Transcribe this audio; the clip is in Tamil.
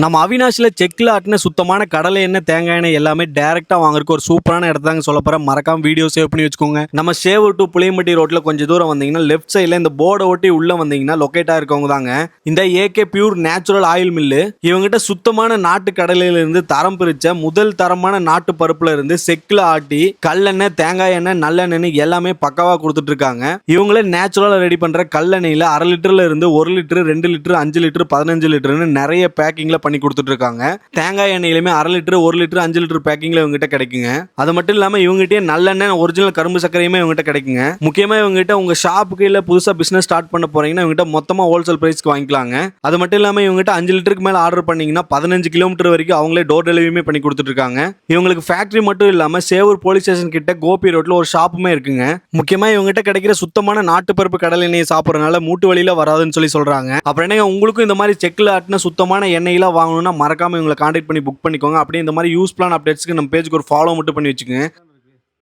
நம்ம அவினாஷில செக்ல ஆட்டின சுத்தமான கடலை எண்ணெய் தேங்காய் எண்ணெய் எல்லாமே டைரக்டா வாங்குறதுக்கு ஒரு சூப்பரான இடத்தாங்க சொல்ல போறேன். மறக்காம வீடியோ சேவ் பண்ணி வச்சுக்கோங்க. நம்ம சேவூர் டு புளியம்பட்டி ரோட்ல கொஞ்சம் தூரம் வந்தீங்கன்னா லெஃப்ட் சைட்ல இந்த போர்டை ஒட்டி உள்ள வந்தீங்கன்னா லொக்கேட்டா இருக்கவங்க தாங்க இந்த AK pure natural oil mill. இவங்ககிட்ட சுத்தமான நாட்டு கடலையில இருந்து தரம் பிரிச்ச முதல் தரமான நாட்டு பருப்புல இருந்து செக்ல ஆட்டி கல்லெண்ணெய் தேங்காய் எண்ணெய் நல்லெண்ணெய் எல்லாமே பக்காவா கொடுத்துட்டு இருக்காங்க. இவங்களே நேச்சுரலா ரெடி பண்ற கல்லெண்ணெயில 1/2 லிட்டர்ல இருந்து 1 லிட்டர் 2 லிட்டர் 5 லிட்டர் 15 லிட்டர்னு நிறைய பேக்கிங்ல பண்ணி கொடுத்துட்டு இருக்காங்க. தேங்காய் எண்ணெயிலுமே 1/2 லிட்டர் 1 லிட்டர் 5 லிட்டர் பேக்கிங்ல இவங்ககிட்ட கிடைக்குங்க. அது மட்டும் இல்லாம இவங்ககிட்ட நல்லெண்ணெய் ஒரிஜினல் கரும்பு சர்க்கரையுமே இவங்ககிட்ட கிடைக்குங்க. முக்கியமா இவங்ககிட்ட உங்க ஷாப்புக்கு இல்ல புதுசா பிசினஸ் ஸ்டார்ட் பண்ண போறீங்கன்னா இவங்ககிட்ட மொத்தமா ஹோல்சேல் பிரைஸ்க்கு வாங்கிக்கலாங்க. அது மட்டும் இல்லாம இவங்ககிட்ட 5 லிட்டருக்கு மேல ஆர்டர் பண்ணீங்கன்னா 15 கிலோமீட்டர் வரைக்கும் அவங்களே டோர் டெலிவரியுமே பண்ணி கொடுத்துட்டு இருக்காங்க. இவங்களுக்கு ஃபேக்டரி மட்டும் இல்லாம சேவூர் போலீஸ் ஸ்டேஷன் கிட்ட கோபி ரோட்ல ஒரு ஷாப்புமே இருக்குங்க. முக்கியமா இவங்ககிட்ட கிடைக்கிற சுத்தமான நாட்டு பருப்பு கடலை எண்ணெய் சாப்பிடறதுனால மூட்டு வலியில வராதுன்னு சொல்றாங்க. அப்புறம் என்னங்க உங்களுக்கும் இந்த மாதிரி செக்ல ஆட்டின சுத்தமான எண்ணெயில வாங்கணும்னா மறக்காம இவங்களை கான்டாக்ட் பண்ணி புக் பண்ணிக்கோங்க. அப்படியே இந்த மாதிரி யூஸ்ஃபுல்லான அப்டேட்ஸ்க்கு நம்ம பேஜுக்கு ஒரு ஃபாலோ மட்டும் பண்ணி வச்சுக்கோங்க.